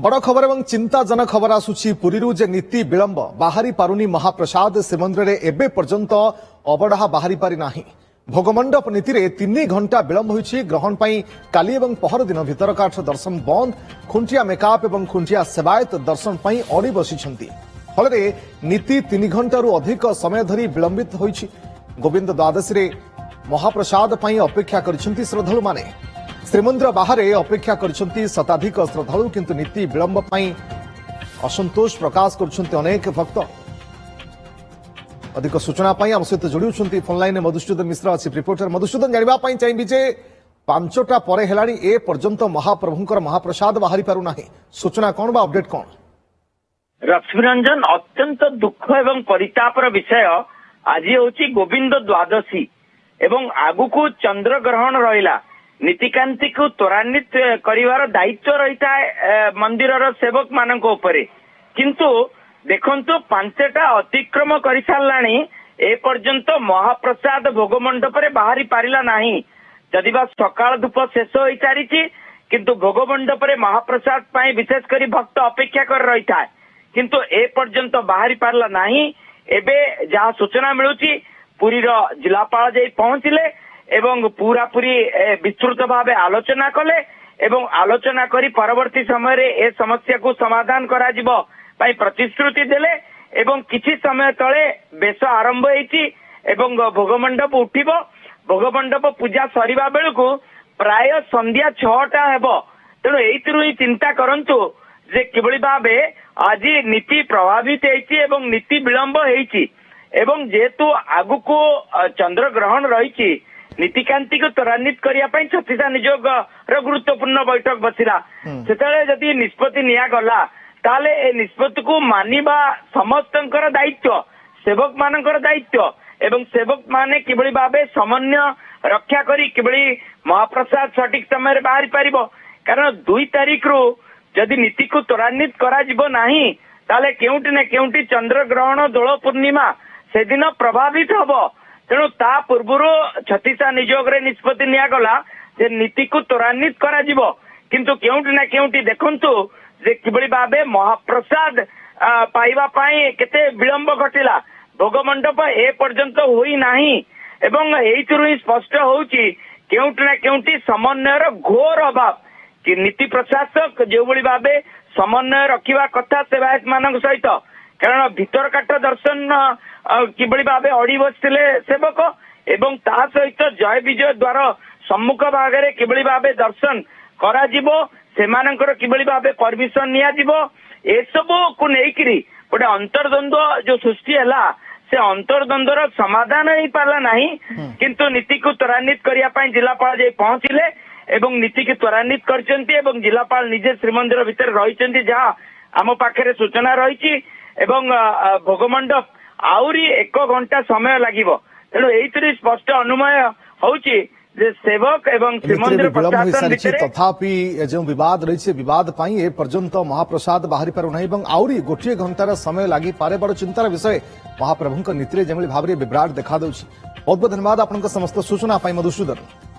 बड़ खबर और चिंताजनक खबर आसुची पुरीरू जे नीति विलंब बाहरी पारुनी महाप्रसाद श्रीमंदिर में एबे पर्यंत अबढ़ा बाहरी पारि नाही। भोगमंडप नीति रे 3 घंटा विलंब होईछि। ग्रहण पाई काली एवं पहर दिन भीतर काठ दर्शन बंद। खुंटिया मेकअप एवं खुंटिया सेवायत दर्शन पाई अड़ी बसिछंती। फल नीति 3 घंटारू अधिक समय धरी विलंबित होईछि। गोविंद द्वादशी रे महाप्रसाद पाई अपेक्षा करिसेंती श्रद्धालु माने। श्रीमंदिर बाहर अपेक्षा करिसेंती शताधिक श्रद्धालु, किंतु नीति विलंब पाई असंतोष प्रकाश करिसेंती अनेक भक्त। अधिक सूचना पाई आम सहित जोड़ी फोनलाइन मधुसूदन मिश्र अच्छी रिपोर्टर। मधुसूदन जानवा चाहिए जे 5टा पर हेलाणी ए पर्यंत महाप्रभुंकर महाप्रसाद बाहरी पारु नाही, सूचना कौन बा अपडेट कौन? रश्मिरंजन, अत्यंत दुख एवं परितापर विषय आज होची गोविंद द्वादशी एवं आगुकू चंद्र ग्रहण रहिला। नीतिकांति को त्वरान्वित करिवार दायित्व रही है मंदिर सेवक मानक उपरे, किंतु देखंतु 5टा अतिक्रम करि सारलाणी ए पर्यंत महाप्रसाद भोग मंडप रे बाहरी पारिला नाही। जदि बा सकाळ धूप शेष होई सारिछि, किंतु भोग मंडप रे महाप्रसाद पाई विशेष करी भक्त अपेक्षा कर रही था, किंतु ए पर्यंत बाहरी पारला नाही। एबे जहा सूचना मिलुछि पुरीर जिलापाल जाई पहुंचिले एवं पूरा पूरी विस्तृत भावे आलोचना कले एवं आलोचना करी परवर्ती समय रे ए समस्या को समाधान करा जिवो पाई प्रतिश्रुति देले एवं किछि समय तळे बेस आरंभ हेछि एवं भोगमंडप उठिबो। भोगमंडप पूजा सरिबा बेलकू प्राय संध्या 6टा हेबो। तेणु एइतिरु ही चिंता करंतु जे किबळी भावे आज नीति प्रभावित हेछि एवं नीति विलंब हेछि एवं जेतु आगुको चंद्र ग्रहण रहिछि नीतिकांति को त्वरान्वित करिया पई छत्तीसा नियोग गुरुत्वपूर्ण बैठक बसिला। सेतळे जदि निष्पत्ति निया गला ताले ए निष्पत्ति को मानिबा समस्तंकर दायित्व, सेवक मानकर दायित्व एवं सेवक माने किबळी भावे समन्वय रक्षा करी किबळी महाप्रसाद सठिक समय रे बाहरी पारिबो। कारण 2 तारिख रु जदि नीति को त्वरान्वित करा जिवो नाही ताले केउटी न केउटी चंद्र ग्रहण दोल पूर्णिमा से दिन प्रभावित हबो। तेणु ता पूर्व छत्तीसा नियोग रे निष्पत्ति निया गला जे नीति को त्वरान्वित करा जिवो, किंतु केउटी न केउटी देखंतु जे किबळी भावे महाप्रसाद पाइबा पाई केते विलंब घटिला। भोग मंडप ए पर्यंत होई नाही एवं एइथिरु ही स्पष्ट होउची केउटी न केउटी समन्वयर घोर अभाव कि नीति प्रशासक जो भली भावे समन्वय रखिबा कथा सेवायत मानक सहित। कारण भीतर काठ दर्शन किबळी भावे अड़ी बसथिले सेवक एवं ता सहित जय विजय द्वार सम्मुख भागरे किबळी भावे दर्शन करा जिवो, सेमानकर किबळी भावे परमिशन निया जिवो, ए सब को नेकिरी गोटे अंतर्द्वंद्व जो सृष्टि हैला से अंतर्द्वंद्वर समाधान ही पारला नाही। किंतु नीति को त्वरान्वित करिया पई जिलापाल जे पहुंचिले एवं नीति की त्वरान्वित करचंती एवं जिलापाल निजे श्रीमंदिर भीतर रहिचंती जहा आम पाखरे सूचना रहिछि एवं भोगमंडप आउरी 1 घंटा समय लागिबो। तेणु एइतरी स्पष्ट अनुमय होउछि जे सेवक एवं श्रीमंदिर प्रशासन भितर तथापि जो विवाद रही विवाद पाई ए पर्यंत महाप्रसाद बाहरी पारु नाही एवं आउरी 1 घंटार समय लागि पारे। बड़ चिंतार विषय महाप्रभुंक नीति रे जेमली भाबरे विभ्राट देखा दउछि। बहुत बहुत धन्यवाद आपनका समस्त सूचना पाई मधुसूदन।